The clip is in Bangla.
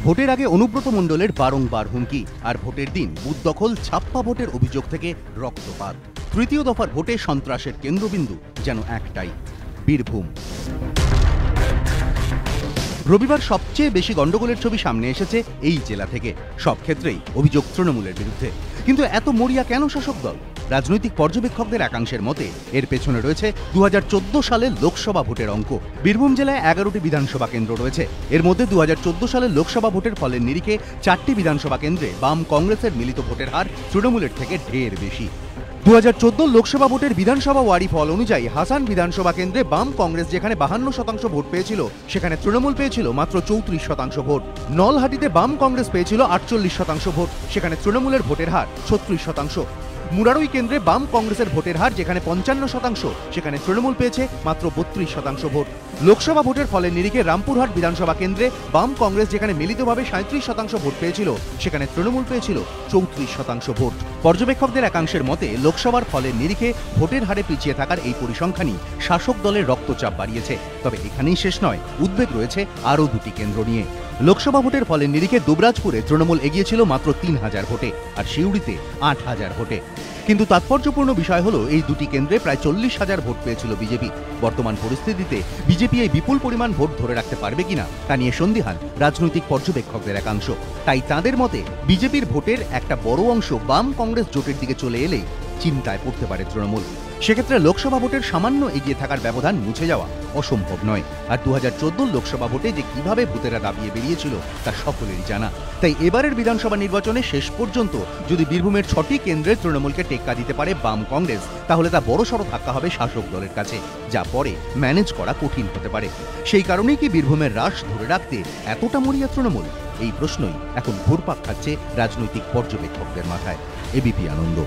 ভোটের আগে অনুব্রত মণ্ডলের বারংবার হুমকি, আর ভোটের দিন বুথ দখল, ছাপ্পা ভোটের অভিযোগ থেকে রক্তপাত। তৃতীয় দফার ভোটে সন্ত্রাসের কেন্দ্রবিন্দু যেন একটাই, বীরভূম। রবিবার সবচেয়ে বেশি গন্ডগোলের ছবি সামনে এসেছে এই জেলা থেকে। সব ক্ষেত্রেই অভিযোগ তৃণমূলের বিরুদ্ধে। কিন্তু এত মরিয়া কেন শাসক দল? রাজনৈতিক পর্যবেক্ষকদের একাংশের মতে এর পেছনে রয়েছে 2014 সালের লোকসভা ভোটের অঙ্ক। বীরভূম জেলায় 11টি বিধানসভা কেন্দ্র রয়েছে। এর মধ্যে 2014 সালের লোকসভা ভোটের ফলের নিরিখে 4টি বিধানসভা কেন্দ্রে বাম কংগ্রেসের মিলিত ভোটের হার তৃণমূলের থেকে ঢের বেশি। 2014 লোকসভা ভোটের বিধানসভা ওয়ারি ফল অনুযায়ী হাসান বিধানসভা কেন্দ্রে বাম কংগ্রেস যেখানে 52% ভোট পেয়েছিল, সেখানে তৃণমূল পেয়েছিল মাত্র 34% ভোট। নলহাটিতে বাম কংগ্রেস পেয়েছিল 48% ভোট, সেখানে তৃণমূলের ভোটের হার 36%। মুরারই কেন্দ্রে বাম কংগ্রেসের ভোটের হার যেখানে 55%, সেখানে তৃণমূল পেয়েছে মাত্র 32% ভোট। লোকসভা ভোটের ফলের নিরিখে রামপুরহাট বিধানসভা কেন্দ্রে বাম কংগ্রেস যেখানে মিলিতভাবে 37% ভোট পেয়েছিল, সেখানে তৃণমূল পেয়েছিল 34% ভোট। পর্যবেক্ষকদের একাংশের মতে লোকসভার ফলের নিরিখে ভোটের হারে পিছিয়ে থাকার এই পরিসংখ্যানই শাসক দলের রক্তচাপ বাড়িয়েছে। তবে এখানেই শেষ নয়, উদ্বেগ রয়েছে আরও দুটি কেন্দ্র নিয়ে। লোকসভা ভোটের ফলের নিরিখে দুবরাজপুরে তৃণমূল এগিয়েছিল মাত্র 3000 ভোটে, আর সিউড়িতে 8000 ভোটে। কিন্তু তাৎপর্যপূর্ণ বিষয় হলো এই দুটি কেন্দ্রে প্রায় 40,000 ভোট পেয়েছিল বিজেপি। বর্তমান পরিস্থিতিতে বিজেপি এই বিপুল পরিমাণ ভোট ধরে রাখতে পারবে কিনা তা নিয়ে সন্দিহান রাজনৈতিক পর্যবেক্ষকদের একাংশ। তাই তাঁদের মতে বিজেপির ভোটের একটা বড় অংশ বাম কংগ্রেস জোটের দিকে চলে এলেই চিন্তায় পড়তে পারে তৃণমূল। সেক্ষেত্রে লোকসভা ভোটের সামান্য এগিয়ে থাকার ব্যবধান মুছে যাওয়া অসম্ভব নয়। আর 2014 লোকসভা ভোটে যে কিভাবে ভূতেরা দাবিয়ে বেরিয়েছিল তা সকলেরই জানা। তাই এবারের বিধানসভা নির্বাচনে শেষ পর্যন্ত যদি বীরভূমের 6টি কেন্দ্রে তৃণমূলকে টেক্কা দিতে পারে বাম কংগ্রেস, তাহলে তা বড়সড় ধাক্কা হবে শাসক দলের কাছে, যা পরে ম্যানেজ করা কঠিন হতে পারে। সেই কারণেই কি বীরভূমের রাশ ধরে রাখতে এতটা মরিয়া তৃণমূল? এই প্রশ্নই এখন ঘুরপাক খাচ্ছে রাজনৈতিক পর্যবেক্ষকদের মাথায়। এবিপি আনন্দ।